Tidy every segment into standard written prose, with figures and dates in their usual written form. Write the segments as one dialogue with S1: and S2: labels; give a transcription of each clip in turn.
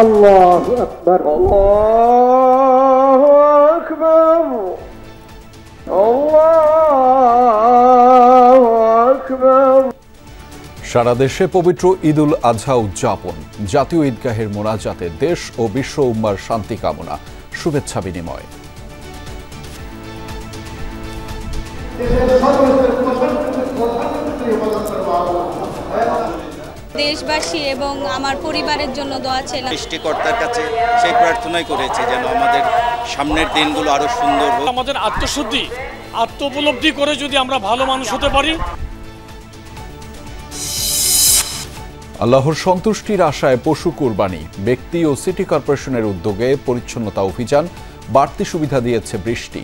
S1: আল্লাহু আকবার, আল্লাহু আকবার, আল্লাহু আকবার।
S2: সারা দেশে পবিত্র ঈদুল আজহা উদযাপন, জাতীয় ঈদগাহের মোনাজাতে দেশ ও বিশ্ব উম্মার শান্তি কামনা, শুভেচ্ছা বিনিময়।
S3: দেশবাসী এবং আমার পরিবারের জন্য দোয়া চাইলাম।
S4: সৃষ্টিকর্তার কাছে সেই প্রার্থনাই করেছে যেন আমাদের সামনের দিনগুলো আরো সুন্দর হোক।
S5: আমাদের আত্মশুদ্ধি, আত্মোপলব্ধি করে যদি আমরা ভালো মানুষ হতে পারি।
S2: আল্লাহর সন্তুষ্টির আশায় পশু কুরবানি, ব্যক্তি ও সিটি কর্পোরেশনের উদ্যোগে পরিচ্ছন্নতা অভিযান, বাড়তি সুবিধা দিয়েছে বৃষ্টি।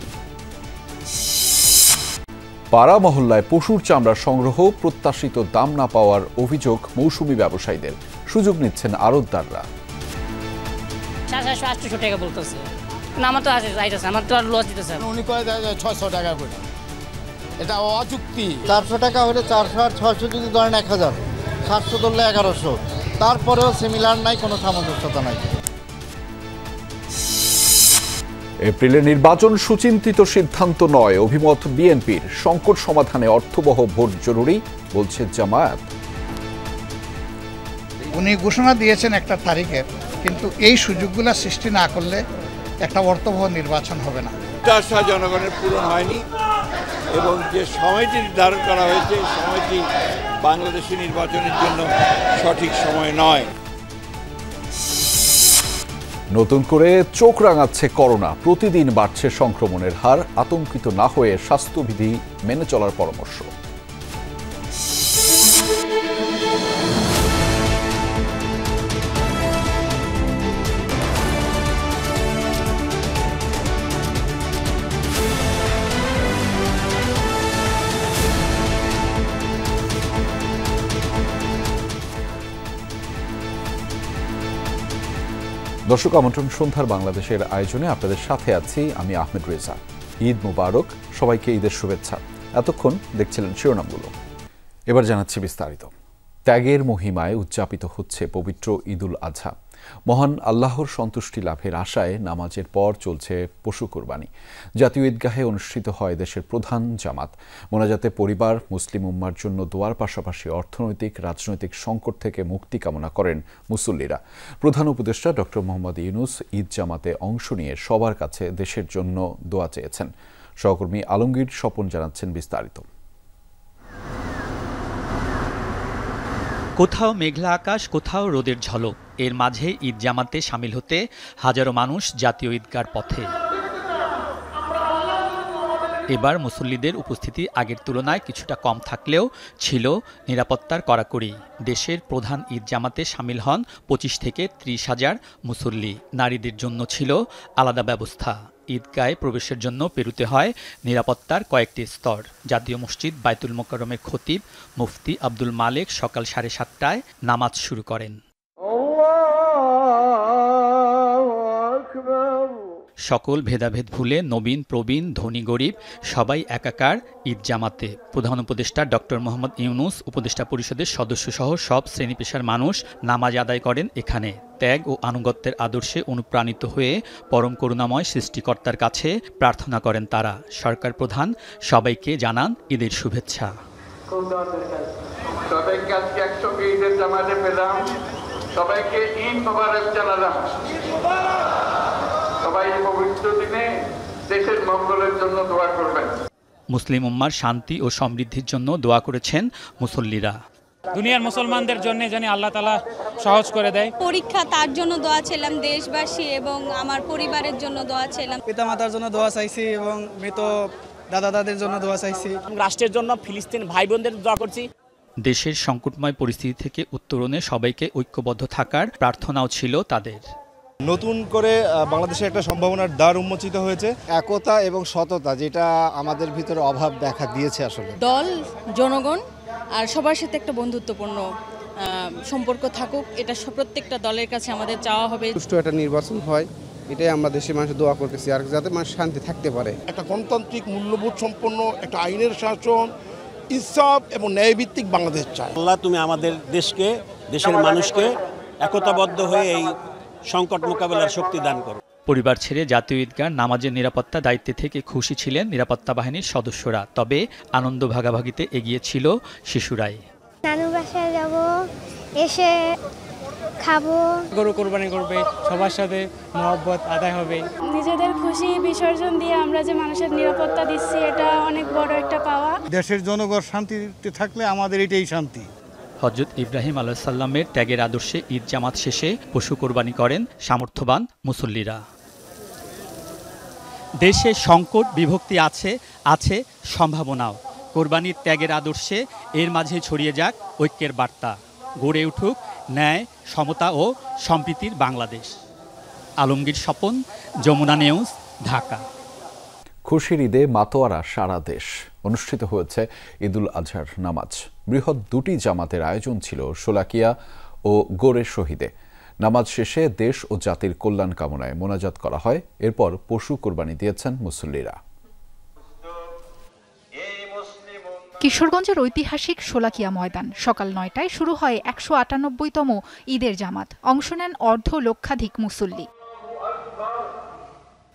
S2: পাড়া মহল্লায় পশুর চামড়া সংগ্রহ, প্রত্যাশিত দাম না পাওয়ার অভিযোগ মৌসুমী ব্যবসায়ীদের, সুযোগ নিচ্ছেন আড়তদাররা।
S6: 700-800 টাকা বলতেছে, আমার তো আছে যাইতেছে, আমার তো আর লস দিতেছে।
S7: উনি কয় 600 টাকা করে, এটা অযুক্তি।
S8: 400 টাকা হলে 400 আর 600 যদি ধরেন 1000, 700 ধরলে 1100, তারপরেও সিমিলার নাই, কোনো সামঞ্জস্যতা নাই।
S2: এপ্রিলে নির্বাচন সুচিন্তিত সিদ্ধান্ত নয়, অভিমত বিএনপির। সংকট সমাধানে অর্থবহ ভোট জরুরি, বলছে জামায়াত।
S9: উনি ঘোষণা দিয়েছেন একটা তারিখে, কিন্তু এই সুযোগগুলো সৃষ্টি না করলে একটা অর্থবহ নির্বাচন হবে না।
S7: আশা জনগণের পূরণ হয়নি এবং যে সময়টি নির্ধারণ করা হয়েছে, সময়টি বাংলাদেশের নির্বাচনের জন্য সঠিক সময় নয়।
S2: নতুন করে চোখ রাঙাচ্ছে করোনা, প্রতিদিন বাড়ছে সংক্রমণের হার। আতঙ্কিত না হয়ে স্বাস্থ্যবিধি মেনে চলার পরামর্শ। দর্শক আমন্ত্রণ, সন্ধ্যার বাংলাদেশের আয়োজনে আপনাদের সাথে আছি আমি আহমেদ রেজা। ঈদ মুবারক, সবাইকে ঈদের শুভেচ্ছা। এতক্ষণ দেখছিলেন শিরোনামগুলো, এবার জানাচ্ছি বিস্তারিত। ত্যাগের মহিমায় উদযাপিত হচ্ছে পবিত্র ঈদুল আজহা। মহান আল্লাহর সন্তুষ্টি লাভের আশায় নামাজের পর চলছে পশু কুরবানি। জাতীয় ঈদগাহে অনুষ্ঠিত হয় দেশের প্রধান জামাত। মোনাজাতে পরিবার, মুসলিম উম্মার জন্য দোয়ার পাশাপাশি অর্থনৈতিক রাজনৈতিক সংকট থেকে মুক্তি কামনা করেন মুসল্লিরা। প্রধান উপদেষ্টা ডক্টর মোহাম্মদ ইউনূস ঈদ জামাতে অংশ নিয়ে সবার কাছে দেশের জন্য দোয়া চেয়েছেন। সহকর্মী আলমগীর স্বপন জানাচ্ছেন বিস্তারিত।
S10: কোথাও মেঘলা আকাশ, কোথাও রোদের ঝলক, এর মাঝে ঈদ জামাতে সামিল হতে হাজারো মানুষ জাতীয় ঈদগার পথে। এবার মুসল্লিদের উপস্থিতি আগের তুলনায় কিছুটা কম থাকলেও ছিল নিরাপত্তার কড়াকড়ি। দেশের প্রধান ঈদ জামাতে সামিল হন 25 থেকে 30 হাজার মুসল্লি। নারীদের জন্য ছিল আলাদা ব্যবস্থা। ঈদগাহে প্রবেশের জন্য পেরুতে হয় নিরাপত্তার কয়েকটি স্তর। জাতীয় মসজিদ বায়তুল মোকাররমের খতিব মুফতি আব্দুল মালেক সকাল 7:30টায় নামাজ শুরু করেন। সকল ভেদাভেদ ভুলে নবীন প্রবীণ ধনী গরিব সবাই একাকার ঈদ জামাতে। প্রধান উপদেষ্টা ডক্টর মোহাম্মদ ইউনূস, উপদেষ্টা পরিষদের সদস্যসহ সব শ্রেণী পেশার মানুষ নামাজ আদায় করেন এখানে। ত্যাগ ও আনুগত্যের আদর্শে অনুপ্রাণিত হয়ে পরম করুণাময় সৃষ্টিকর্তার কাছে প্রার্থনা করেন তারা। সরকার প্রধান সবাইকে জানান ঈদের শুভেচ্ছা।
S11: সবাইকে আজকে একসঙ্গে ঈদের জামাতে পেলাম, সবাইকে ঈদ মোবারক জানালাম। সবাই পবিত্র দিনে দেশের মঙ্গলের জন্য দোয়া করবেন।
S10: মুসলিম উম্মার শান্তি ও সমৃদ্ধির জন্য দোয়া করেছেন মুসল্লিরা।
S5: দুনিয়ার মুসলমানদের জন্য যেন আল্লাহ তাআলা সহজ করে দেয়।
S3: পরীক্ষা, তার জন্য দোয়া চাইলাম। দেশবাসী এবং আমার পরিবারের জন্য দোয়া চাইলাম।
S12: পিতামাতার জন্য দোয়া চাইছি এবং মৃত দাদা দাদির জন্য দোয়া চাইছি।
S6: রাষ্ট্রের জন্য ফিলিস্তিন ভাই বোনদের দোয়া করছি।
S10: দেশের সংকটময় পরিস্থিতি থেকে উত্তরণে সবাইকে ঐক্যবদ্ধ থাকার প্রার্থনাও ছিল তাদের।
S13: নতুন করে বাংলাদেশে একটা সম্ভাবনার দ্বার উন্মোচিত হয়েছে।
S8: একতা এবং সততা, যেটা আমাদের ভিতরে অভাব দেখা দিয়েছে। আসলে
S14: দল, জনগণ আর সবার সাথে একটা বন্ধুত্বপূর্ণ সম্পর্ক থাকুক, এটা প্রত্যেকটা দলের কাছে আমাদের চাওয়া হবে।
S15: সুষ্ঠু একটা নির্বাচন হয়, এটাই আমরা দেশের মানুষ দোয়া করতেছি, আর যাতে মানুষ শান্তি থাকতে পারে।
S7: একটা গণতান্ত্রিক মূল্যবোধ সম্পন্ন একটা আইনের শাসন, ইনসাফ এবং ন্যায়ভিত্তিক বাংলাদেশ চাই।
S16: আল্লাহ তুমি আমাদের দেশকে, দেশের মানুষকে একতাবদ্ধ হয়ে এই সংকট মোকাবেলার শক্তি দান করুন।
S10: পরিবার ছেড়ে জাতীয় ঈদগাহ নামাজের নিরাপত্তা দায়িত্বে থেকে খুশি ছিলেন নিরাপত্তা বাহিনীর সদস্যরা, তবে আনন্দ ভাগাভাগিতে এগিয়ে ছিল শিশুরাই।
S17: নানু বাসায় যাব, এসে খাবো,
S12: গরু কোরবানি করবে, সবার সাথে মহব্বত আদায় হবে।
S18: নিজেদের খুশি বিসর্জন দিয়ে আমরা যে মানুষের নিরাপত্তা দিচ্ছি, এটা অনেক বড় একটা পাওয়া।
S9: দেশের জনগণ শান্তিতে থাকলে আমাদের এটাই শান্তি।
S10: হযরত ইব্রাহিম আলাইহিস সালামের ত্যাগের আদর্শে ঈদ জামাত শেষে পশু কোরবানি করেন সামর্থ্যবান মুসল্লিরা। দেশে সংকট বিভক্তি আছে সম্ভাবনাও। কোরবানির ত্যাগের আদর্শে এর মাঝে ছড়িয়ে যাক ঐক্যের বার্তা, গড়ে উঠুক ন্যায়, সমতা ও সম্প্রীতির বাংলাদেশ। আলমগীর স্বপন, যমুনা নিউজ, ঢাকা।
S2: খুশির ঈদে মাতোয়ারা সারা দেশ। অনুষ্ঠিত হয়েছে ঈদুল আজহার নামাজ। বৃহৎ দুটি জামাতের আয়োজন ছিল শোলাকিয়া ও গোরে শহীদে। নামাজ শেষে দেশ ও জাতির কল্যাণ কামনায় মোনাজাত করা হয়। এরপর পশু কোরবানি দিয়েছেন মুসল্লিরা।
S19: কিশোরগঞ্জের ঐতিহাসিক শোলাকিয়া ময়দান। সকাল ৯টায় শুরু হয় ১৯৮তম ঈদের জামাত। অংশ নেন অর্ধলক্ষাধিক মুসল্লি।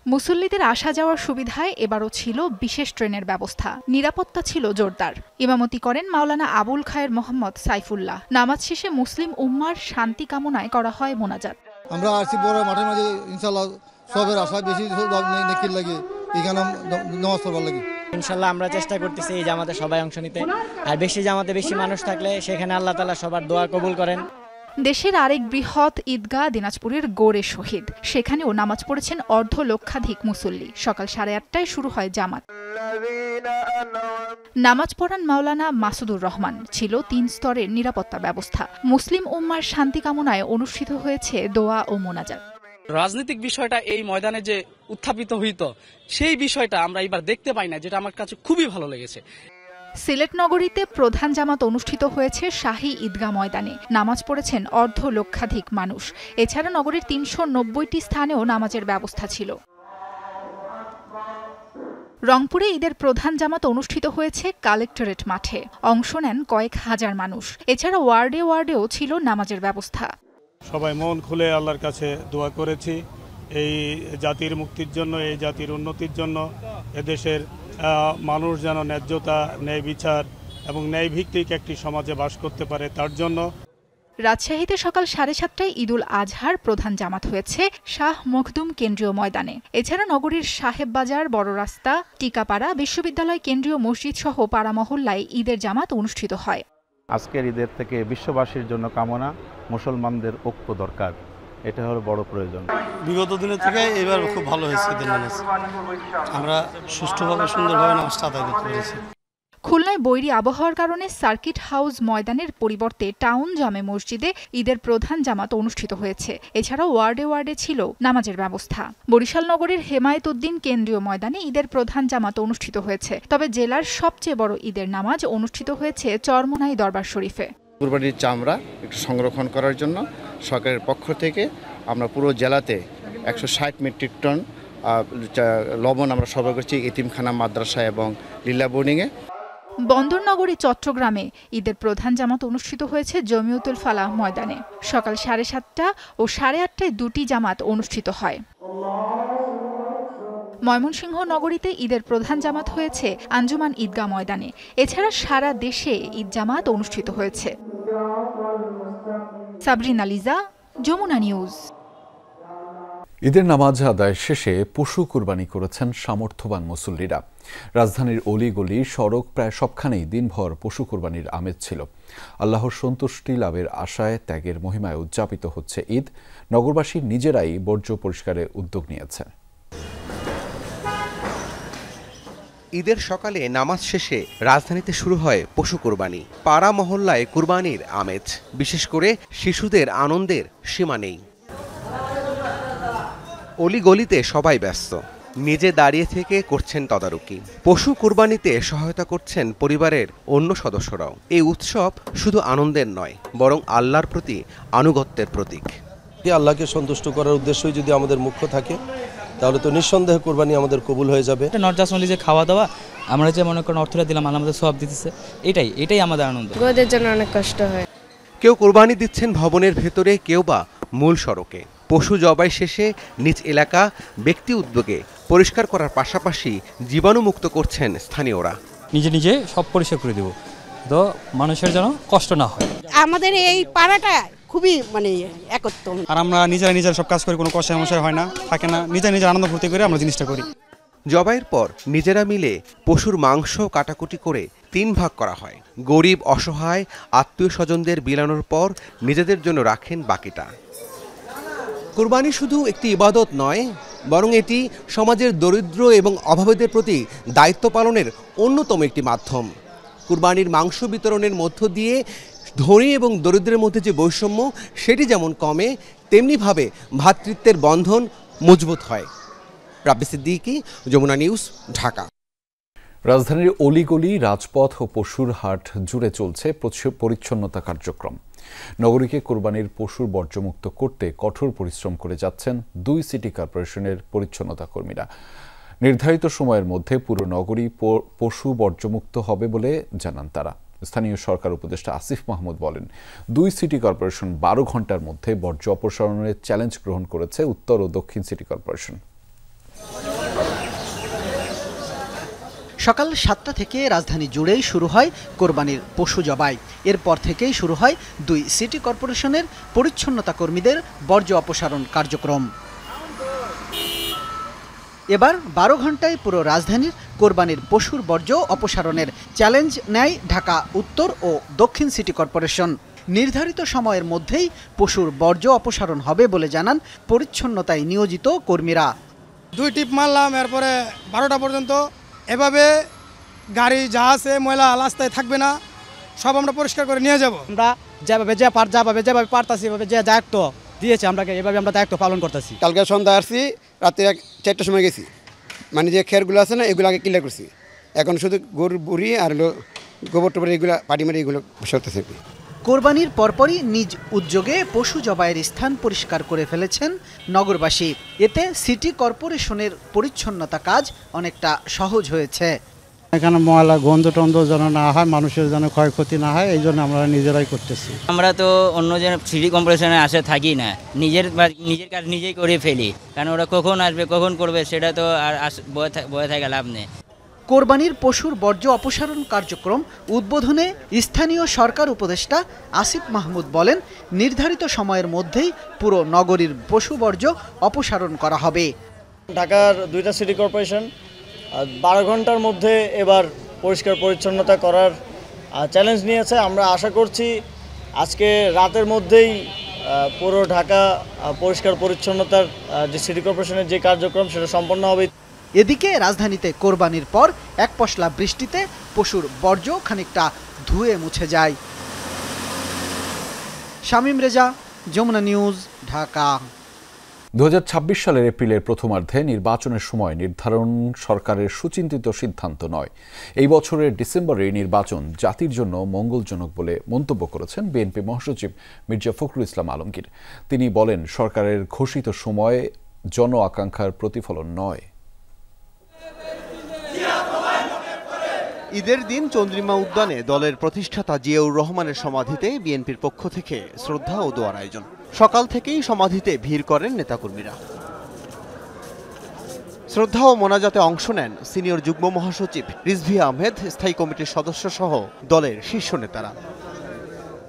S19: মুসল্লিদের আসা যাওয়ার সুবিধায় এবারও ছিল বিশেষ ট্রেনের ব্যবস্থা। নিরাপত্তা ছিল জোরদার। ইমামতি করেন মাওলানা আবুল খায়ের মোহাম্মদ সাইফুল্লাহ। নামাজ শেষে মুসলিম উম্মার শান্তি কামনায় করা হয় মোনাজাত।
S8: আমরা আসছি বড় মাঠের মাঝে, ইনশাআল্লাহ সবের আশা বেশি নেকির লাগে, এখানে নামাজ পড়বার লাগে।
S12: ইনশাআল্লাহ আমরা চেষ্টা করতেছি এই জামাতে সবাই অংশ নিতে, আর বেশি জামাতে বেশি মানুষ থাকলে সেখানে আল্লাহ তাআলা সবার দোয়া কবুল করেন।
S19: দেশের আরেক বৃহৎ ঈদগাহ দিনাজপুরের গোরে শহীদ। সেখানেও নামাজ পড়েছেন অর্ধলক্ষাধিক মুসল্লি। সকাল 8:30টায় শুরু হয় জামাত। নামাজ পড়ান মাওলানা মাসুদুর রহমান। ছিল 3 স্তরের নিরাপত্তা ব্যবস্থা। মুসলিম উম্মার শান্তি কামনায় অনুষ্ঠিত হয়েছে দোয়া ও মোনাজাত।
S20: রাজনৈতিক বিষয়টা এই ময়দানে যে উত্থাপিত হইত, সেই বিষয়টা আমরা এবার দেখতে পাই না, যেটা আমার কাছে খুবই ভালো লেগেছে।
S19: সিলেট নগরীতে প্রধান জামাত অনুষ্ঠিত হয়েছে শাহী ঈদগাহ ময়দানে। নামাজ পড়েছেন অর্ধলক্ষাধিক মানুষ। এছাড়া নগরীর ৩৯০টি স্থানেও নামাজের ব্যবস্থা ছিল। রংপুরে ঈদের প্রধান জামাত অনুষ্ঠিত হয়েছে কালেক্টরেট মাঠে। অংশ নেন কয়েক হাজার মানুষ। এছাড়া ওয়ার্ডে ওয়ার্ডেও ছিল নামাজের ব্যবস্থা।
S21: সবাই মন খুলে আল্লাহর কাছে দোয়া করেছি এই জাতির মুক্তির জন্য, এই জাতির উন্নতির জন্য, এদেশের মানুষ যেন ন্যায্যতা, ন্যায় বিচার এবং ন্যায় ভিত্তিক একটি সমাজে বাস করতে পারে, তার জন্য।
S19: রাজশাহীতে সকাল 7:30টায় ঈদুল আজহার প্রধান জামাত হয়েছে শাহ মখদুম কেন্দ্রীয় ময়দানে। এছাড়া নগরীর সাহেব বাজার, বড় রাস্তা, টিকাপাড়া, বিশ্ববিদ্যালয় কেন্দ্রীয় মসজিদ সহ পাড়া মহল্লায় ঈদের জামাত অনুষ্ঠিত হয়।
S22: আজকের ঈদের থেকে বিশ্ববাসীর জন্য কামনা, মুসলমানদের ঐক্য দরকার, এটা হলো বড় প্রয়োজন।
S23: বিগত দিনের থেকে এবার খুব ভালো হয়েছে ঈদের নামাজ। আমরা সুষ্ঠুভাবে সুন্দরভাবে নামাজটা আদায় করতে পেরেছি।
S19: খুলনায় বৈরী আবহাওয়ার কারণে সার্কিট হাউস ময়দানের পরিবর্তে টাউন জামে মসজিদে ঈদের প্রধান জামাত অনুষ্ঠিত হয়েছে। এছাড়াও ওয়ার্ডে ওয়ার্ডে ছিল নামাজের ব্যবস্থা। বরিশাল নগরীর হেমায়েত উদ্দিন কেন্দ্রীয় ময়দানে ঈদের প্রধান জামাত অনুষ্ঠিত হয়েছে। তবে জেলার সবচেয়ে বড় ঈদের নামাজ অনুষ্ঠিত হয়েছে চরমোনাই দরবার শরীফে।
S24: কুরবানির চামড়া একটু সংরক্ষণ করার জন্য সরকারের পক্ষ থেকে আমরা পুরো জেলাতে 160 মেট্রিক টন লবণ আমরা সরবরাহ করছি এতিমখানা, মাদ্রাসা এবং লীলা বোর্ডিংয়ে।
S19: বন্দরনগরী চট্টগ্রামে ঈদের প্রধান জামাত অনুষ্ঠিত হয়েছে জমিয়তুল ফালাহ ময়দানে। সকাল 7:30টা ও 8:30টায় দুটি জামাত অনুষ্ঠিত হয়। ময়মনসিংহ নগরীতে ঈদের প্রধান জামাত হয়েছে আঞ্জুমান ঈদগাহ ময়দানে। এছাড়া সারা দেশে ঈদ জামাত অনুষ্ঠিত হয়েছে। সাবরিনা লিজা, যমুনা নিউজ।
S2: ঈদের নামাজ আদায় শেষে পশু কুরবানি করেছেন সামর্থ্যবান মুসল্লিরা। রাজধানীর অলিগলি, সড়ক প্রায় সবখানেই দিনভর পশু কুরবানির আমেজ ছিল। আল্লাহর সন্তুষ্টি লাভের আশায় ত্যাগের মহিমায় উদযাপিত হচ্ছে ঈদ। নগরবাসী নিজেরাই বর্জ্য পরিষ্কারে উদ্যোগ নিয়েছে।
S25: ঈদের সকালে নামাজ শেষে রাজধানীতে শুরু হয় পশু কুরবানি। পাড়া মহল্লায় কুরবানির আমেজ, বিশেষ করে শিশুদের আনন্দের সীমা নেই। অলিগলিতে সবাই ব্যস্ত, নিজে দাঁড়িয়ে থেকে করছেন তদারকি। পশু কুরবানিতে সহায়তা করছেন পরিবারের অন্য সদস্যরাও। এই উৎসব শুধু আনন্দের নয়, বরং আল্লাহর প্রতি আনুগত্যের প্রতীক।
S26: আল্লাহকে সন্তুষ্ট করার উদ্দেশ্যই যদি আমাদের মুখ্য থাকে, তাহলে তো নিঃসন্দেহে কোরবানি আমাদের কবুল হয়ে যাবে।
S27: নট জাস্ট অনলি যে খাওয়া দাওয়া, আমরা যে মনে করেন অর্থটা দিলাম, আল্লাহ আমাদের সওয়াব দিতেছে, এটাই আমাদের আনন্দ।
S14: গোদের জন্য অনেক কষ্ট হয়।
S25: কেউ কোরবানি দিচ্ছেন ভবনের ভেতরে, কেউ বা মূল সড়কে। পশু জবাই শেষে নিজ এলাকা ব্যক্তি উদ্যোগে পরিষ্কার করার পাশাপাশি জীবাণুমুক্ত করছেন স্থানীয়রা।
S27: নিজে নিজে সব পরিষ্কার করে দেব, তো মানুষের যেন কষ্ট না হয়।
S1: আমাদের এই পাড়াটা খুবই একত্র,
S23: আর আমরা নিজেরা সব কাজ করি, কোনো কষ্ট সমস্যা হয় না, থাকে না, নিজের আনন্দ ফুর্তি করে আমরা জিনিসটা করি।
S25: জবাইয়ের পর নিজেরা মিলে পশুর মাংস কাটাকুটি করে 3 ভাগ করা হয়। গরিব অসহায় আত্মীয় স্বজনদের বিলানোর পর নিজেদের জন্য রাখেন বাকিটা। কুরবানি শুধু একটি ইবাদত নয়, বরং এটি সমাজের দরিদ্র এবং অভাবীদের প্রতি দায়িত্ব পালনের অন্যতম একটি মাধ্যম। কুরবানির মাংস বিতরণের মধ্য দিয়ে ধনী এবং দরিদ্রের মধ্যে যে বৈষম্য সেটি যেমন কমে, তেমনিভাবে ভ্রাতৃত্বের বন্ধন মজবুত হয়। রাব্বি সিদ্দিকী, যমুনা নিউজ, ঢাকা।
S2: রাজধানীর অলিগলি, রাজপথ ও পশুর হাট জুড়ে চলছে পরিচ্ছন্নতা কার্যক্রম। নগরীকে কোরবানির পশুর বর্জ্যমুক্ত করতে কঠোর পরিশ্রম করে যাচ্ছেন 2 সিটি কর্পোরেশনের পরিচ্ছন্নতা কর্মীরা। নির্ধারিত সময়ের মধ্যে পুরো নগরী পশু বর্জ্যমুক্ত হবে বলে জানান তারা। স্থানীয় সরকার উপদেষ্টা আসিফ মাহমুদ বলেন, 2 সিটি কর্পোরেশন 12 ঘন্টার মধ্যে বর্জ্য অপসারণের চ্যালেঞ্জ গ্রহণ করেছে উত্তর ও দক্ষিণ সিটি কর্পোরেশন।
S3: সকাল 7টা থেকে রাজধানী জুড়েই শুরু হয় কোরবানির পশু জবাই। এরপর থেকেই শুরু হয় 2 সিটি কর্পোরেশনের পরিচ্ছন্নতা কর্মীদের বর্জ্য অপসারণ কার্যক্রম। এবার 12 ঘন্টায় পুরো রাজধানীর কোরবানির পশুর বর্জ্য অপসারণের চ্যালেঞ্জ নেয় ঢাকা উত্তর ও দক্ষিণ সিটি কর্পোরেশন। নির্ধারিত সময়ের মধ্যেই পশুর বর্জ্য অপসারণ হবে বলে জানান পরিচ্ছন্নতায় নিয়োজিত কর্মীরা।
S23: 2 টিপ মারলাম, এরপরে 12টা পর্যন্ত এভাবে গাড়ি যা আছে ময়লা রাস্তায় থাকবে না, সব আমরা পরিষ্কার করে নিয়ে যাব।
S12: আমরা যেভাবে পারতাছি এভাবে যে দায়িত্ব দিয়েছে আমরা এভাবে আমরা দায়িত্ব পালন করতেছি।
S15: কালকে সন্ধ্যা আসছি, রাত্রে 4টার সময় গেছি, যে খেরগুলো আছে না এগুলো আগে ক্লিয়ার করছি। এখন শুধু গরুর বুড়ি আর গোবর টোবর এগুলো পাটি মারি এগুলো সরতেছে।
S3: কোরবানির পরপরই নিজ উদ্যোগে পশু জবাইয়ের স্থান পরিষ্কার করে ফেলেছেন নগরবাসী। এতে সিটি কর্পোরেশনের পরিচ্ছন্নতা কাজ অনেকটা সহজ হয়েছে।
S4: এখানে ময়লা গন্ধ টন্ধ যেন না হয়, মানুষের যেন ক্ষয়ক্ষতি না হয়, এই জন্য আমরা নিজেরাই করতেছি।
S5: আমরা তো অন্য যেন সিটি কর্পোরেশনে আসে থাকি না, নিজের কাজ নিজেই করে ফেলি, কারণ ওরা কখন আসবে কখন করবে সেটা তো আর বয়ে থাকে লাভ নেই।
S3: কোরবানির পশুর বর্জ্য অপসারণ কার্যক্রম উদ্বোধনে স্থানীয় সরকার উপদেষ্টা আসিফ মাহমুদ বলেন, নির্ধারিত সময়ের মধ্যেই পুরো নগরীর পশু বর্জ্য অপসারণ করা হবে।
S6: ঢাকার 2টা সিটি কর্পোরেশন 12 ঘন্টার মধ্যে এবার পরিষ্কার পরিচ্ছন্নতা করার চ্যালেঞ্জ নিয়েছে। আমরা আশা করছি আজকে রাতের মধ্যেই পুরো ঢাকা পরিষ্কার পরিচ্ছন্নতার যে সিটি কর্পোরেশনের যে কার্যক্রম সেটা সম্পন্ন হবে।
S3: এদিকে রাজধানীতে কোরবানির পর এক পশলা বৃষ্টিতে পশুর বর্জ্য খানিকটা ধুয়ে মুছে যায়। শামীম রেজা, যমুনা নিউজ, ঢাকা।
S2: 2026 সালের এপ্রিলের প্রথমার্ধে নির্বাচনের সময় নির্ধারণ সরকারের সুচিন্তিত সিদ্ধান্ত নয়। এই বছরের ডিসেম্বরে নির্বাচন জাতির জন্য মঙ্গলজনক বলে মন্তব্য করেছেন বিএনপি মহাসচিব মির্জা ফখরুল ইসলাম আলমগীর। তিনি বলেন, সরকারের ঘোষিত সময় জন আকাঙ্ক্ষার প্রতিফলন নয়।
S25: ঈদের দিন চন্দ্রিমা উদ্যানে দলের প্রতিষ্ঠাতা জিয়াউর রহমানের সমাধিতে বিএনপির পক্ষ থেকে শ্রদ্ধা ও দোয়ার আয়োজন। সকাল থেকেই সমাধিতে ভিড় করেন নেতাকর্মীরা। শ্রদ্ধা ও মোনাজাতে অংশ নেন সিনিয়র যুগ্ম মহাসচিব রিজভী আহমেদ, স্থায়ী কমিটির সদস্য সহ দলের শীর্ষ নেতারা।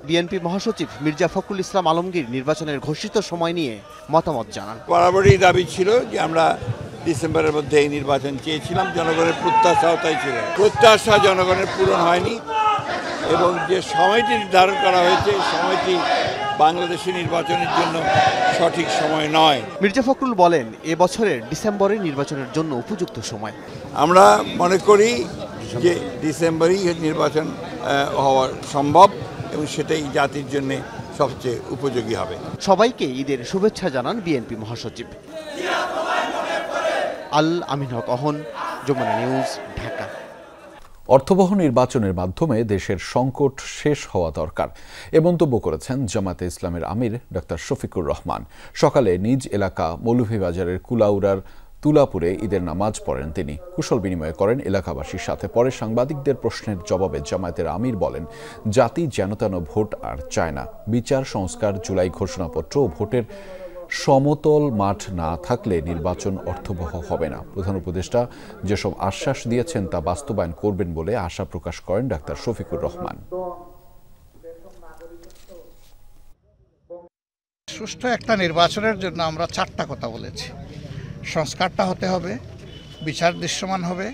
S25: বিএনপি মহাসচিব মির্জা ফখরুল ইসলাম আলমগীর নির্বাচনের ঘোষিত সময় নিয়ে মতামত জানান।
S7: বরাবরই দাবি ছিল যে আমরা ডিসেম্বরের মধ্যে এই নির্বাচন চেয়েছিলাম, জনগণের প্রত্যাশাও তাই ছিল। প্রত্যাশা জনগণের পূরণ হয়নি এবং যে সময়টি নির্ধারণ করা হয়েছে সময়টি বাংলাদেশের নির্বাচনের জন্য সঠিক সময় নয়।
S25: মির্জা ফখরুল বলেন, এবছরের ডিসেম্বরে নির্বাচনের জন্য উপযুক্ত সময়।
S7: আমরা মনে করি যে ডিসেম্বরেই নির্বাচন হওয়া সম্ভব এবং সেটাই জাতির জন্য সবচেয়ে উপযোগী হবে।
S25: সবাইকে ঈদের শুভেচ্ছা জানান বিএনপি মহাসচিব। আল আমিন হক অহন, যমুনা নিউজ, ঢাকা।
S2: অর্থবহ নির্বাচনের মাধ্যমে দেশের সংকট শেষ হওয়া দরকার এ মন্তব্য করেছেন জামায়াতে ইসলামের আমির ডক্টর শফিকুর রহমান। সকালে নিজ এলাকা মৌলভীবাজারের কুলাউড়ার তুলাপুরে ঈদের নামাজ পড়েন তিনি। কুশল বিনিময় করেন এলাকাবাসীর সাথে। পরে সাংবাদিকদের প্রশ্নের জবাবে জামায়াতের আমির বলেন, জাতি যেন তেন ভোট আর চায় না। বিচার সংস্কার, জুলাই ঘোষণাপত্র ও ভোটের সমতল মাঠ না থাকলে নির্বাচন অর্থবহ হবে না। প্রধান উপদেষ্টা যেসব আশ্বাস দিয়েছেন তা বাস্তবায়ন করবেন বলে আশা প্রকাশ করেন ডাক্তার শফিকুর রহমান।
S9: সুষ্ঠু একটা নির্বাচনের জন্য আমরা 4টা কথা বলেছি। সংস্কারটা হতে হবে, বিচার দৃশ্যমান হবে,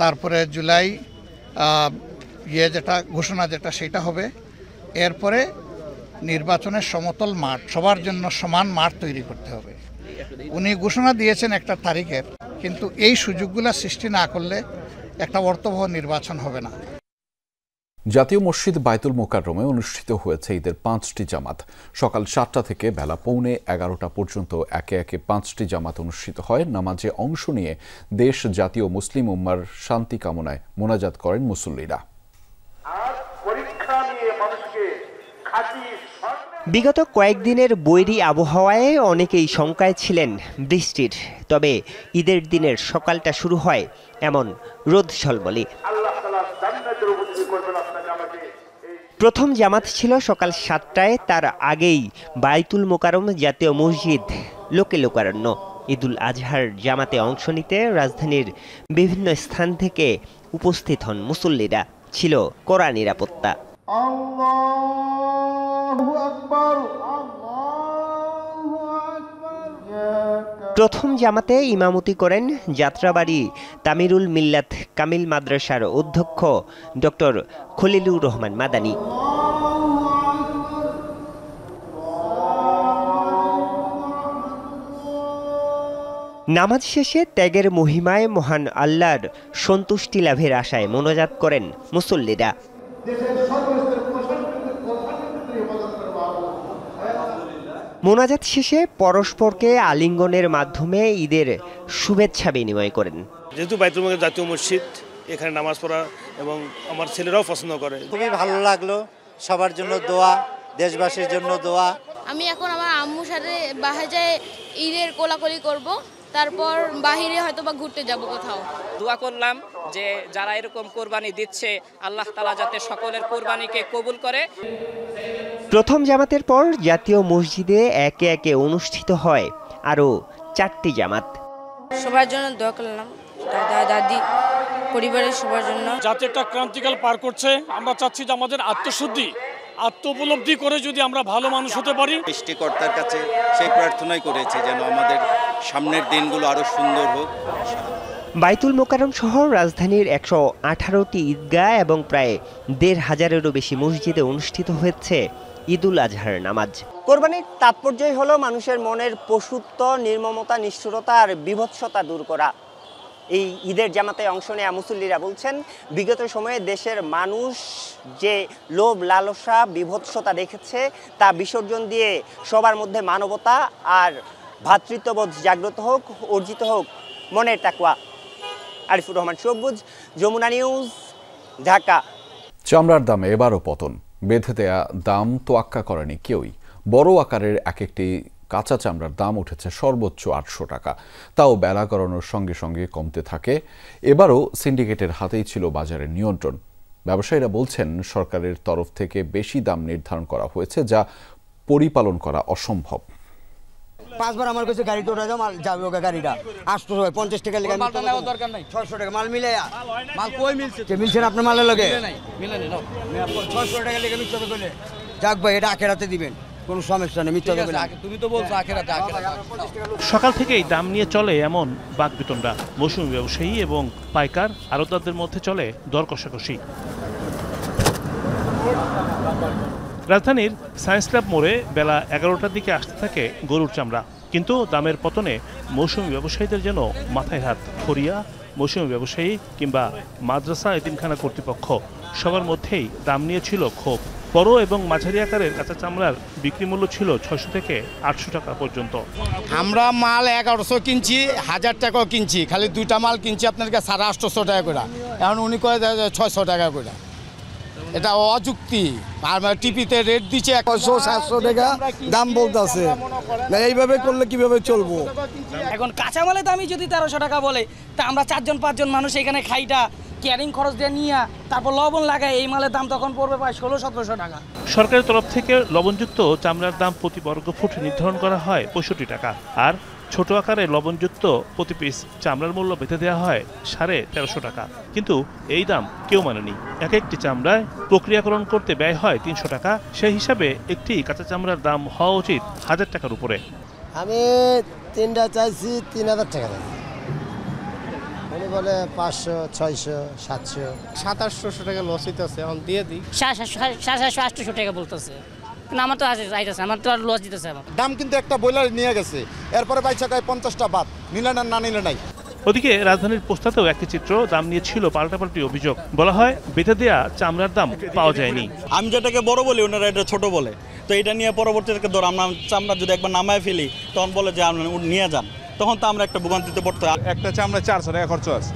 S9: তারপরে জুলাই যেটা ঘোষণা যেটা সেটা হবে, এরপরে নির্বাচনের সমতল মাঠ, সবার জন্য সমান মাঠ তৈরি করতে হবে। উনি ঘোষণা দিয়েছেন একটা তারিখের, কিন্তু এই সুযোগগুলো সৃষ্টি না করলে একটা অর্থবহ নির্বাচন হবে না।
S2: জাতীয় মসজিদ বায়তুল মোকাররমে অনুষ্ঠিত হয়েছে ঈদের 5টি জামাত। সকাল 7টা থেকে বেলা 11:15 পর্যন্ত একে একে 5টি জামাত অনুষ্ঠিত হয়। নামাজে অংশ নিয়ে দেশ, জাতীয় মুসলিম উম্মার শান্তি কামনায় মোনাজাত করেন মুসল্লিরা।
S10: বিগত কয়েকদিনের বৈরী আবহাওয়ায় অনেকেই শঙ্কায় ছিলেন বৃষ্টির, তবে ঈদের দিনের সকালটা শুরু হয় এমন রোদ ঝলমলে। প্রথম জামাত ছিল সকাল 7টায়, তার আগেই বায়তুল মোকাররম জাতীয় মসজিদ লোকে লোকারণ্য। ঈদুল আজহার জামাতে অংশ নিতে রাজধানীর বিভিন্ন স্থান থেকে উপস্থিত হন মুসল্লিরা। ছিল কড়া নিরাপত্তা। প্রথম জামাতে ইমামতি করেন যাত্রাবাড়ি তামিরুল মিল্লাত কামিল মাদ্রাসার অধ্যক্ষ ডক্টর খলিলুর রহমান মাদানী। নামাজ শেষে ত্যাগের মহিমায় মহান আল্লাহর সন্তুষ্টি লাভের আশায় মোনাজাত করেন মুসল্লিরা। মোনাজাত শেষে পরস্পরকে আলিঙ্গনের মাধ্যমে ঈদের শুভেচ্ছা বিনিময় করেন।
S11: যেহেতু বায়তুল মোকাররম জাতীয় মসজিদ, এখানে নামাজ পড়া এবং আমার ছেলেরাও পছন্দ করে।
S13: খুবই ভালো লাগলো, সবার জন্য দোয়া, দেশবাসীর জন্য দোয়া।
S16: আমি এখন আমার আম্মুর সাথে বাসায় যেয়ে ঈদের কোলাকুলি করব, তারপর বাহিরে হয়তো বা ঘুরতে যাব কোথাও।
S17: দোয়া করলাম যে যারা এরকম কোরবানি দিচ্ছে আল্লাহ তাআলা যাতে সকলের কোরবানিকে কবুল করে।
S10: প্রথম জামাতের পর জাতীয় মসজিদে একে একে অনুষ্ঠিত হয় আরও 4টি জামাত।
S16: সবার জন্য দোয়া করলাম, দাদা দাদি পরিবারের সবার জন্য।
S21: যাতে একটা ক্রান্তিকাল পার করছে, আমরা চাচ্ছি যে আমাদের আত্মোপলব্ধি করে যদি আমরা ভালো মানুষ হতে পারি।
S18: সৃষ্টিকর্তার কাছে সেই প্রার্থনাই করেছি যেন আমাদের সামনের দিনগুলো আরো সুন্দর হোক।
S10: বায়তুল মোকাররম সহ রাজধানীর 118টি ঈদগাহ এবং প্রায় 1,500-এরও বেশি মসজিদে অনুষ্ঠিত হয়েছে ঈদুল আজহার নামাজ। কোরবানির তাৎপর্যই হলো মানুষের মনের পশুত্ব, নির্মমতা, নিষ্ঠুরতা আর বিভৎসতা দূর করা। এই ঈদের জামাতে অংশ নেওয়া মুসল্লিরা বলছেন, বিগত সময়ে দেশের মানুষ যে লোভ, লালসা, বিভৎসতা দেখেছে তা বিসর্জন দিয়ে সবার মধ্যে মানবতা আর ভ্রাতৃত্ববোধ জাগ্রত হোক, অর্জিত হোক মনের তাকওয়া। আরিফুর রহমান সবুজ, যমুনা নিউজ, ঢাকা।
S2: চামড়ার দামে এবারও পতন। বেঁধে দেয়া দাম তোয়াক্কা করেনি কেউই। বড় আকারের এক একটি কাঁচা চামড়ার দাম উঠেছে সর্বোচ্চ 800 টাকা। তাও বেলা গড়ানোর সঙ্গে সঙ্গে কমতে থাকে। এবারও সিন্ডিকেটের হাতেই ছিল বাজারের নিয়ন্ত্রণ। ব্যবসায়ীরা বলছেন সরকারের তরফ থেকে বেশি দাম নির্ধারণ করা হয়েছে, যা পরিপালন করা অসম্ভব।
S28: 5 বার আমার কাছে গাড়ি টোটা মাল যাবে ওকে গাড়িটা 800 টাকা 50 টাকা লেগে দরকার নাই 600 টাকা মাল মিলে মাল কই মিলছে আপনার মালের লগে মিলে নেই 600 টাকা লেগে মিথ্যা কইলে যাক ভাই এটা আখেরাতে দিবেন, কোনো সমস্যা নেই, মিথ্যা কইলে তুমি তো বলছো আখেরাতে।
S29: সকাল থেকেই দাম নিয়ে চলে এমন বাকবিতণ্ডা। মৌসুমী ব্যবসায়ী এবং পাইকার আড়তদারদের মধ্যে চলে দর কষাকষি। রাজধানীর সায়েন্স ক্লাব মোড়ে বেলা 11টার দিকে আসতে থাকে গরুর চামড়া, কিন্তু দামের পতনে মৌসুমী ব্যবসায়ীদের যেন মাথায় হাত। ফরিয়া, মৌসুমী ব্যবসায়ী কিংবা মাদ্রাসা এতিমখানা কর্তৃপক্ষ সবার মধ্যেই দাম নিয়েছিল ক্ষোভ। বড় এবং মাঝারি আকারের কাঁচা চামড়ার বিক্রি মূল্য ছিল 600 থেকে 800 টাকা পর্যন্ত।
S23: আমরা মাল 1100 কিনছি, 1000 টাকাও কিনছি, খালি 2টা মাল কিনছি আপনার কাছে 850 টাকা করে, এখন উনি কয়ে 600 টাকা করে। এটা অযুক্তি। আর টিপিতে রেট দিচ্ছে 100-700 টাকা দাম বলতেছে, এইভাবে করলে কিভাবে চলবো?
S20: এখন কাঁচামালের দামই যদি 1300 টাকা বলে, তা আমরা 4-5 জন মানুষ এখানে খাইটা ক্যারিং খরচ দিয়ে নিয়ে তারপর লবণ লাগায় এই মালের দাম তখন পড়বে প্রায় 1600-1700 টাকা।
S29: সরকারের তরফ থেকে লবণযুক্ত চামড়ার দাম প্রতি বর্গফুট নির্ধারণ করা হয় 65 টাকা, আর ছোট আকারে লবণযুক্ত প্রতি পিস চামড়ার মূল্য বেঁধে দেওয়া হয় 1350 টাকা। কিন্তু এই দাম কেউ মানেনি। এক একটি চামড়ায় প্রক্রিয়াকরণ করতে ব্যয় হয় 300 টাকা। সেই হিসাবে একটি কাঁচা চামড়ার দাম হওয়া উচিত 1000 টাকার উপরে।
S1: আমি 3টা চাইছি 3000 টাকা, উনি বলে 500, 600, 700,
S8: 2700 টাকা লস হইতেছে, এখন দিয়ে দিই
S12: 700-800 টাকা বলতেছে। না আমার তো আইতেছে, আমার তো আর লস দিতেছে। আমার
S14: দাম কিন্তু একটা বয়লার নিয়ে গেছে, এরপরে 22 টাকায় 50টা বাদ, নিলে না নিলে নাই।
S29: ওদিকে রাজধানীর পোস্তাতেও একই চিত্র, দাম নিয়ে ছিল পাল্টাপাল্টি অভিযোগ। বলা হয় বেঁধে দেয়া চামড়ার দাম পাওয়া যায়নি।
S19: আমি যেটাকে বড় বলি ওনারা এটা ছোট বলে, তো এটা নিয়ে পরবর্তীতে ধর আমরা চামড়া যদি একবার নামায় ফেলি তখন বলে যে আপনি নিয়ে যান, তখন তো আমরা একটা ভোগান্তিতে পড়তে।
S22: একটা চামড়া 400 টাকা খরচ আছে,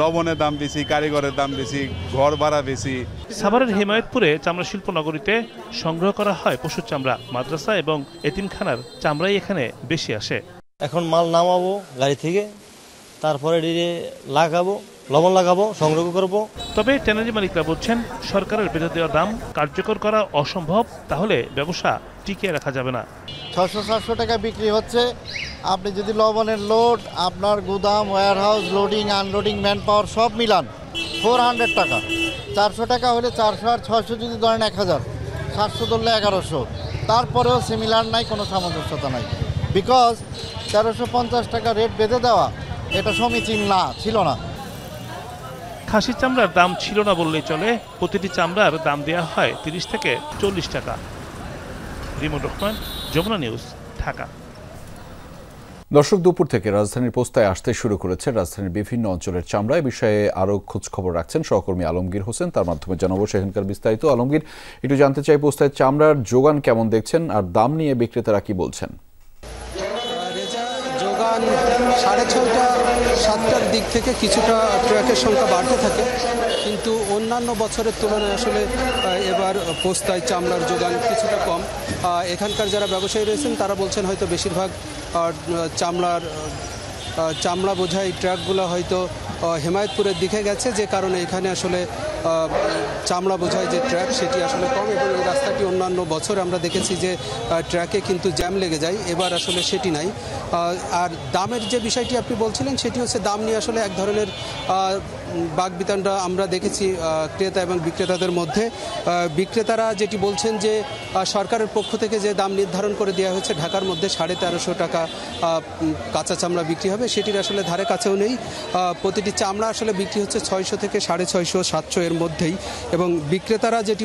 S22: লবণের দাম বেশি, কারিগরের দাম বেশি, ঘর ভাড়া বেশি।
S29: সাভারের হিমায়তপুরে চামড়া শিল্প নগরীতে সংগ্রহ করা হয় পশুর চামড়া। মাদ্রাসা এবং এতিমখানার চামড়াই এখানে বেশি আসে।
S6: এখন মাল নামাবো গাড়ি থেকে, তারপরে লাগাবো, লবণ লাগাবো, সংগ্রহ করব।
S29: তবে ট্যানারি মালিকরা বলছেন সরকারের বেঁধে দেওয়া দাম কার্যকর করা অসম্ভব, তাহলে ব্যবসা টিকিয়ে রাখা যাবে না।
S14: 600-700 টাকা বিক্রি হচ্ছে। আপনি যদি লবণের লোড, আপনার গুদাম, warehouse, loading unloading, man power সব মিলান 400 টাকা। 400 টাকা হলে 400 আর 600 যদি ধরেন 1000, 700 ধরলে 1100, তারপরেও সিমিলার নাই, কোনো সামঞ্জস্যতা নাই। বিকজ 1350 টাকা রেট বেঁধে দেওয়া এটা সমীচীন না, ছিল না।
S29: খাসির চামড়ার দাম ছিল না বললেই চলে। প্রতিটি চামড়ার দাম দেওয়া হয় 30 থেকে 40 টাকা। রিমন রহমান, যমুনা নিউজ, ঢাকা।
S2: দর্শক, দুপুর থেকে রাজধানীর পোস্তায় আসতে শুরু করেছে রাজধানীর বিভিন্ন অঞ্চলের চামড়া। এ বিষয়ে আরও খোঁজখবর রাখছেন সহকর্মী আলমগীর হোসেন, তার মাধ্যমে জানাবো সেখানকার বিস্তারিত। আলমগীর, একটু জানতে চাই পোস্তায় চামড়ার যোগান কেমন দেখছেন, আর দাম নিয়ে বিক্রেতারা কি বলছেন?
S24: যোগান 6:30-7টার দিক থেকে কিছুটা ট্রাকের সংখ্যা বাড়তে থাকে, কিন্তু অন্যান্য বছরের তুলনায় আসলে এবার পোস্তায় চামড়ার যোগান কিছুটা কম। এখানকার যারা ব্যবসায়ী রয়েছেন তারা বলছেন হয়তো বেশিরভাগ চামড়া বোঝাই ট্রাকগুলো হয়তো হিমায়তপুরের দিকে গেছে, যে কারণে এখানে আসলে চামড়া বোঝাই যে ট্রাক সেটি আসলে কম। এবং এই রাস্তাটি অন্যান্য বছর আমরা দেখেছি যে ট্রাকে কিন্তু জ্যাম লেগে যায়, এবার আসলে সেটি নাই। আর দামের যে বিষয়টি আপনি বলছিলেন সেটি হচ্ছে দাম নিয়ে আসলে এক ধরনের বাকবিতণ্ডা আমরা দেখেছি ক্রেতা এবং বিক্রেতাদের মধ্যে। বিক্রেতারা যেটি বলছেন যে সরকারের পক্ষ থেকে যে দাম নির্ধারণ করে দেওয়া হয়েছে ঢাকার মধ্যে 1350 টাকা কাঁচা চামড়া বিক্রি হবে, সেটির আসলে ধারে কাছেও নেই। প্রতিটি চামড়া আসলে বিক্রি হচ্ছে 600 থেকে 650, 700 এর মধ্যেই। এবং বিক্রেতারা যেটি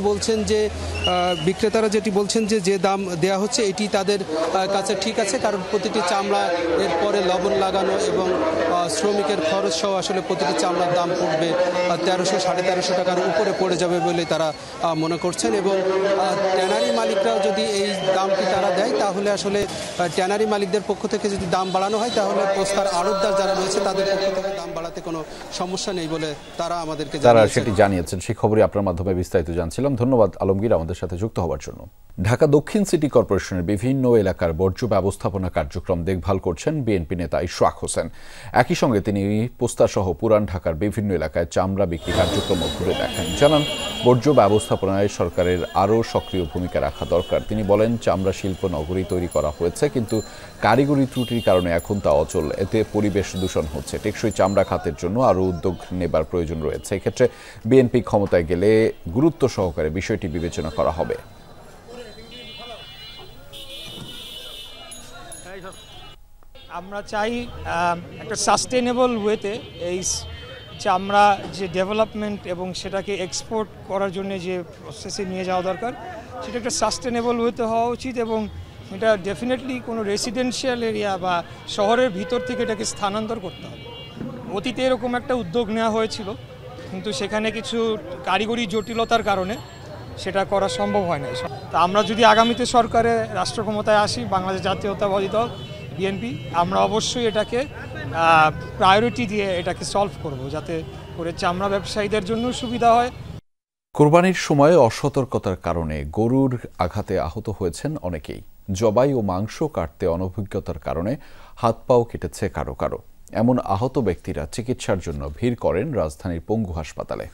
S24: বলছেন যে দাম দেওয়া হচ্ছে এটি তাদের কাছে ঠিক আছে, কারণ প্রতিটি চামড়া এরপরে লবণ লাগানো এবং শ্রমিকের খরচ সহ আসলে প্রতিটি চামড়ার দাম পড়বে 1300-1350 টাকার উপরে পড়ে যাবে বলে তারা মনে করছেন। এবং ট্যানারি মালিকরাও যদি এই দামটি তারা দেয়, তাহলে আসলে ট্যানারি মালিকদের পক্ষ থেকে যদি দাম বাড়ানো হয়, তাহলে পোস্তার আড়তদার যারা রয়েছে তাদের পক্ষ থেকে দাম বাড়াতে কোনো সমস্যা নেই বলে তারা আমাদেরকে
S2: জানিয়েছেন। সেই খবরই আপনার মাধ্যমে বিস্তারিত জানছিলাম। ধন্যবাদ আলমগীর আমাদের সাথে যুক্ত হওয়ার জন্য। ঢাকা দক্ষিণ সিটি কর্পোরেশনের বিভিন্ন এলাকার বর্জ্য ব্যবস্থাপনা কার্যক্রম দেখভাল করছেন বিএনপি নেতা ইশরাক হোসেন। একই সঙ্গে তিনি পোস্তা সহ পুরান ঢাকার বিভিন্ন এলাকায় চামড়া বিক্রি কার্যক্রম ঘুরে দেখেন। জানান, বর্জ্য ব্যবস্থাপনায় সরকারের আরও সক্রিয় ভূমিকা রাখা দরকার। তিনি বলেন, চামড়া শিল্প নগরী তৈরি করা হয়েছে, কিন্তু কারিগরি ত্রুটির কারণে এখন তা অচল। এতে পরিবেশ দূষণ হচ্ছে। টেকসই চামড়া খাতের জন্য আরও উদ্যোগ নেবার প্রয়োজন রয়েছে। এক্ষেত্রে বিএনপি ক্ষমতায় গেলে গুরুত্ব সহকারে বিষয়টি বিবেচনা করা হবে।
S26: আমরা চাই একটা সাস্টেনেবল ওয়েতে এই চামড়া যে ডেভেলপমেন্ট এবং সেটাকে এক্সপোর্ট করার জন্য যে প্রসেসে নিয়ে যাওয়া দরকার, সেটা একটা সাস্টেনেবল ওয়েতে হওয়া উচিত। এবং এটা ডেফিনেটলি কোনো রেসিডেন্সিয়াল এরিয়া বা শহরের ভিতর থেকে এটাকে স্থানান্তর করতে হবে। অতীতে এরকম একটা উদ্যোগ নেওয়া হয়েছিল, কিন্তু সেখানে কিছু কারিগরি জটিলতার কারণে সেটা করা সম্ভব হয় না। তা আমরা যদি আগামীতে সরকারে রাষ্ট্র ক্ষমতায় আসি, বাংলাদেশ জাতীয়তাবাদী দল বিএনপি, আমরা অবশ্যই এটাকে প্রায়োরিটি দিয়ে এটাকে সলভ করব, যাতে করে চামড়া ব্যবসায়ীদের জন্য সুবিধা হয়।
S2: কোরবানির সময় অসতর্কতার কারণে গরুর আঘাতে আহত হয়েছেন অনেকেই। জবাই ও মাংস কাটতে অনভিজ্ঞতার কারণে হাত পাও কেটেছে কারো কারো। এমন আহত ব্যক্তিরা চিকিৎসার জন্য ভিড় করেন রাজধানীর পঙ্গু হাসপাতালে।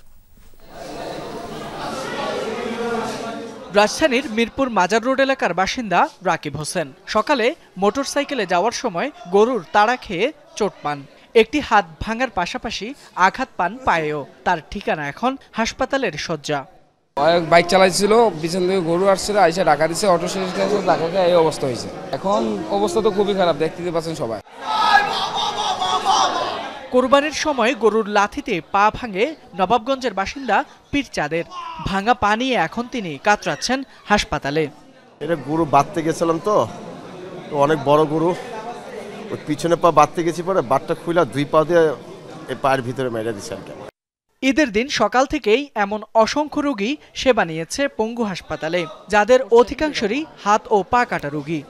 S3: রাজধানীর মিরপুর মাজার রোড এলাকার বাসিন্দা রাকিব হোসেন সকালে মোটরসাইকেলে যাওয়ার সময় গরুর তাড়া খেয়ে চোট পান। একটি হাত ভাঙার পাশাপাশি আঘাত পান পায়েও। তার ঠিকানা এখন হাসপাতালের শয্যা।
S4: বাইক চালাইছিল, পিছন থেকে গরু আসছিল, আইসা ঢাকা দিচ্ছে, অটো শেষ ঢাকা এই অবস্থা হয়েছে। এখন অবস্থা তো খুবই খারাপ, দেখতে পাচ্ছেন সবাই।
S3: কোরবানির সময় গরুর লাথিতে পা ভাঙে নবাবগঞ্জের বাসিন্দা পীরচাঁদের। ভাঙা পা নিয়ে এখন তিনি কাতরাচ্ছেন হাসপাতালে।
S5: এটা গরু বাঁধতে গেছিলাম তো অনেক বড় গরু, ওই পিছনে পা বাঁধতে গেছি, পরে বাটটা খুলে 2 পা দিয়ে এই পায়ের ভিতরে মেরে দিচ্ছে আর কি।
S3: ঈদের দিন সকাল থেকেই এমন অসংখ্য রোগী সেবা নিয়েছে পঙ্গু হাসপাতালে, যাদের অধিকাংশই হাত ও পা কাটা রোগী।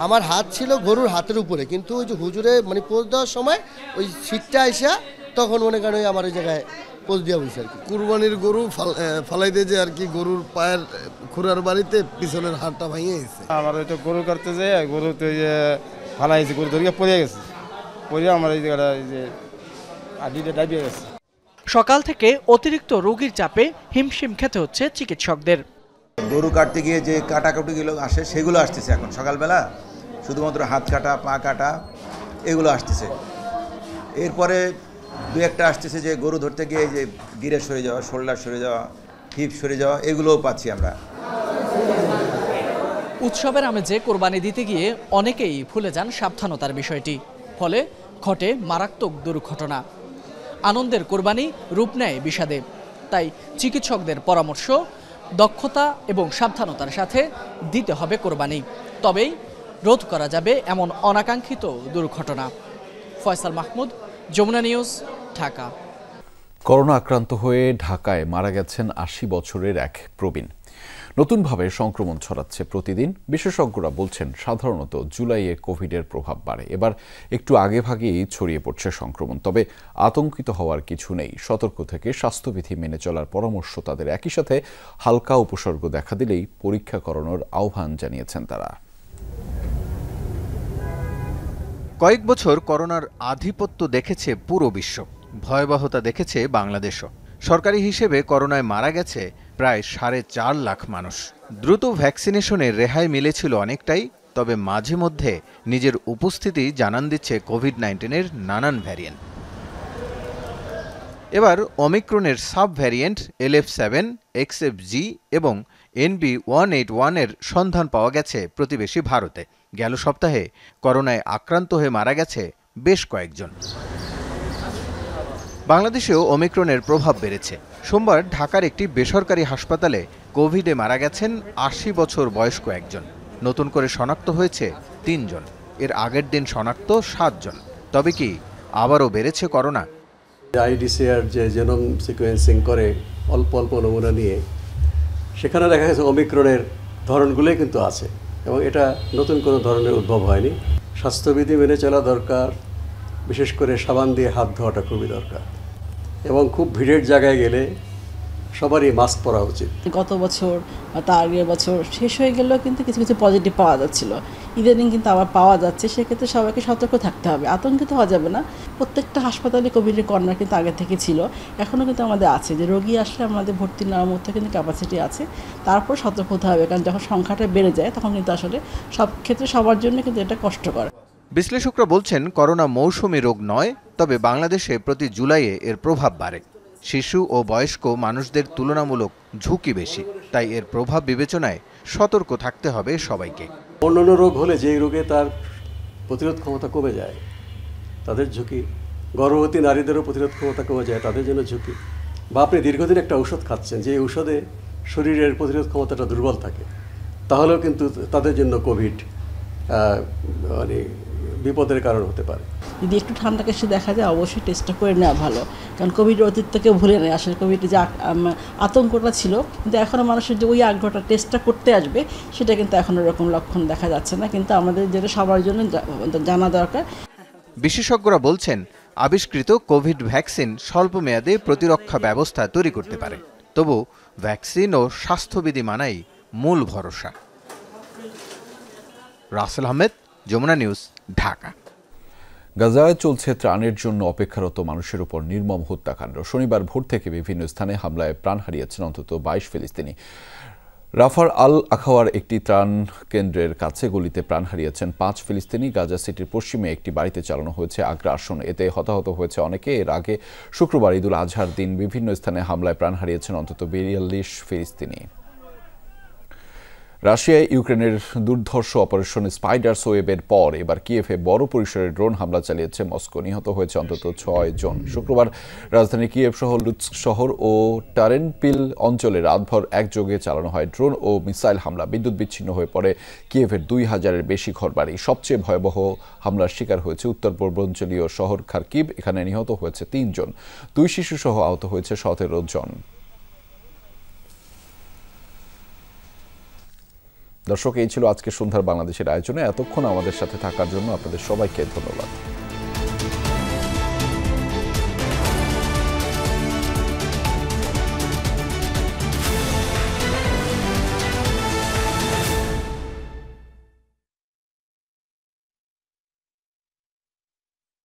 S1: আমার হাত ছিল গরুর হাতের উপরে, কিন্তু ওই যে হুজুরে মানে পোজ দেওয়ার সময় ওই শীতটা আইসা তখন মনে করেন আমার ওই জায়গায় পোজ দেওয়া হয়েছে আর কি।
S7: কুরবানির গরু ফালাই দিয়ে যে আর কি গরুর পায়ের খুরার বাড়িতে পিছনের হাড়টা ভেঙে গেছে। আমার ওই তো গরু কাটতে যায়, গরু তো ফালাইছে, গরু ধরিয়া পড়ে গেছে, পড়ে আমার এই জায়গাটা যে আডিটা ডাবিয়ে গেছে।
S3: সকাল থেকে অতিরিক্ত রোগীর চাপে হিমশিম খেতে হচ্ছে চিকিৎসকদের।
S9: গরু কাটতে গিয়ে যে কাটাকুটিগুলো আসে সেগুলো আসতেছে এখন সকালবেলা, শুধুমাত্র হাত কাটা, পা কাটা এগুলো আসতেছে। এরপরে 2-1টা আসতেছে যে গরু ধরতে গিয়ে যে গিরে সরে যাওয়া, শোল্ডার সরে যাওয়া, হিপ সরে যাওয়া, এগুলোও পাচ্ছি আমরা।
S3: উৎসবের আমেজে কোরবানি দিতে গিয়ে অনেকেই ভুলে যান সাবধানতার বিষয়টি, ফলে ঘটে মারাত্মক দুর্ঘটনা। আনন্দের কোরবানি রূপ নেয় বিষাদে। তাই চিকিৎসকদের পরামর্শ, দক্ষতা এবং সাবধানতার সাথে দিতে হবে কোরবানি, তবেই রোধ করা যাবে এমন অনাকাঙ্ক্ষিত দুর্ঘটনা। ফয়সাল মাহমুদ, যমুনা নিউজ, ঢাকা।
S2: করোনা আক্রান্ত হয়ে ঢাকায় মারা গেছেন 80 বছরের এক প্রবীণ। নতুনভাবে সংক্রমণ ছড়াচ্ছে প্রতিদিন। বিশেষজ্ঞরা বলছেন সাধারণত জুলাইয়ে কোভিডের প্রভাব বাড়ে, এবার একটু আগেভাগেই ছড়িয়ে পড়ছে সংক্রমণ। তবে আতঙ্কিত হওয়ার কিছু নেই, সতর্ক থেকে স্বাস্থ্যবিধি মেনে চলার পরামর্শ তাদের। একই সাথে হালকা উপসর্গ দেখা দিলেই পরীক্ষা করানোর আহ্বান জানিয়েছেন তারা।
S11: কয়েক বছর করোনার আধিপত্য দেখেছে পুরো বিশ্ব, ভয়াবহতা দেখেছে বাংলাদেশও। সরকারি হিসেবে করোনায় মারা গেছে প্রায় 4.5 লাখ মানুষ। দ্রুত ভ্যাকসিনেশনের রেহাই মিলেছিল অনেকটাই, তবে মাঝে মধ্যে নিজের উপস্থিতি জানান দিচ্ছে কোভিড-19-এর নানান ভ্যারিয়েন্ট। এবার ওমিক্রনের সাব ভ্যারিয়েন্ট LF7, XFG এবং NB181-এর সন্ধান পাওয়া গেছে প্রতিবেশী ভারতে। গেল সপ্তাহে করোনায় আক্রান্ত হয়ে মারা গেছে বেশ কয়েকজন। বাংলাদেশেও ওমিক্রনের প্রভাব বেড়েছে। সোমবার ঢাকার একটি বেসরকারি হাসপাতালে কোভিডে মারা গেছেন 80 বছর বয়স্ক একজন। নতুন করে শনাক্ত হয়েছে 3 জন। এর আগের দিন শনাক্ত 7 জন। তবে কি আবারও বেড়েছে করোনা?
S15: আইডিসিআর যে জেনোম সিকোয়েন্সিং করে অল্প অল্প নমুনা নিয়ে, সেখানে দেখা গেছে ওমিক্রনের ধরনগুলোই কিন্তু আছে, এবং এটা নতুন কোনো ধরনের উদ্ভব হয়নি। স্বাস্থ্যবিধি মেনে চলা দরকার, বিশেষ করে সাবান দিয়ে হাত ধোয়াটা খুবই দরকার, এবং খুব ভিড়ের জায়গায় গেলে সবারই মাস্ক পরা উচিত।
S25: গত বছর বা তার আগের বছর শেষ হয়ে গেলেও কিন্তু কিছু কিছু পজিটিভ পাওয়া যাচ্ছিল, ইদানিং কিন্তু আবার পাওয়া যাচ্ছে। সেক্ষেত্রে সবাইকে সতর্ক থাকতে হবে, আতঙ্কিত হওয়া যাবে না। প্রত্যেকটা হাসপাতালে কোভিডের কর্নার কিন্তু আগে থেকে ছিল, এখনও কিন্তু আমাদের আছে, যে রোগী আসলে আমাদের ভর্তি নেওয়ার মধ্যে কিন্তু ক্যাপাসিটি আছে। তারপর সতর্ক হতে হবে, কারণ যখন সংখ্যাটা বেড়ে যায় তখন কিন্তু আসলে সব ক্ষেত্রে সবার জন্য কিন্তু এটা কষ্টকর।
S11: বিশ্লেষকরা বলছেন করোনা মৌসুমি রোগ নয়, তবে বাংলাদেশে প্রতি জুলাইয়ে এর প্রভাব বাড়ে। শিশু ও বয়স্ক মানুষদের তুলনামূলক ঝুঁকি বেশি, তাই এর প্রভাব বিবেচনায় সতর্ক থাকতে হবে সবাইকে।
S15: অন্যান্য রোগ হলে যেই রোগে তার প্রতিরোধ ক্ষমতা কমে যায় তাদের ঝুঁকি, গর্ভবতী নারীদেরও প্রতিরোধ ক্ষমতা কমে যায় তাদের জন্য ঝুঁকি, বা আপনি দীর্ঘদিন একটা ঔষধ খাচ্ছেন, যে ঔষধে শরীরের প্রতিরোধ ক্ষমতাটা দুর্বল থাকে, তাহলেও কিন্তু তাদের জন্য কোভিড মানে বিপদের কারণ হতে পারে।
S25: যদি একটু ঠান্ডা কাশি দেখা যায় অবশ্যই টেস্টটা করে নেওয়া ভালো, কারণ কোভিডের অতীতটাকে ভুলে নেয়। আসলে কোভিডের যে আতঙ্কটা ছিল, কিন্তু এখনও মানুষের যে ওই আগ্রহটা টেস্টটা করতে আসবে, সেটা কিন্তু এখন ওরকম লক্ষণ দেখা যাচ্ছে না। কিন্তু আমাদের যেটা সবার জন্য জানা দরকার।
S11: বিশেষজ্ঞরা বলছেন আবিষ্কৃত কোভিড ভ্যাকসিন স্বল্প মেয়াদে প্রতিরক্ষা ব্যবস্থা তৈরি করতে পারে, তবু ভ্যাকসিন ও স্বাস্থ্যবিধি মানাই মূল ভরসা। রাসেল আহমেদ, যমুনা নিউজ, ঢাকা।
S2: গাজায় চলছে ত্রাণের জন্য অপেক্ষারত মানুষের উপর নির্মম হত্যাকাণ্ড। শনিবার ভোর থেকে বিভিন্ন স্থানে হামলায় প্রাণ হারিয়েছেন অন্তত 22 ফিলিস্তিনি। রাফার আল আখাওয়ার একটি ত্রাণ কেন্দ্রের কাছে গুলিতে প্রাণ হারিয়েছেন 5 ফিলিস্তিনি। গাজা সিটির পশ্চিমে একটি বাড়িতে চালানো হয়েছে আগ্রাসন, এতে হতাহত হয়েছে অনেকে। এর আগে শুক্রবার ঈদুল আজহার দিন বিভিন্ন স্থানে হামলায় প্রাণ হারিয়েছেন অন্তত 42 ফিলিস্তিনি। রাশিয়ায় ইউক্রেনের দুর্ধর্ষ অপারেশন স্পাইডার ওয়েবের পর এবার কিয়েভে বড় পরিসরের ড্রোন হামলা চালিয়েছে মস্কো। নিহত হয়েছে অন্তত 6 জন। শুক্রবার রাজধানী কিয়েভ সহ লুৎস্ক শহর ও টারেনপিল অঞ্চলে রাতভর একযোগে চালানো হয় ড্রোন ও মিসাইল হামলা। বিদ্যুৎ বিচ্ছিন্ন হয়ে পড়ে কিয়েভের 2000-এর বেশি ঘরবাড়ি। সবচেয়ে ভয়াবহ হামলার শিকার হয়েছে উত্তর পূর্বাঞ্চলীয় শহর খার্কিভ। এখানে নিহত হয়েছে 3 জন, 2 শিশু সহ আহত হয়েছে 17 জন। দর্শক, এই ছিল আজকে সন্ধ্যার বাংলাদেশের আয়োজনে। এতক্ষণ আমাদের সাথে থাকার জন্য আপনাদের সবাইকে ধন্যবাদ।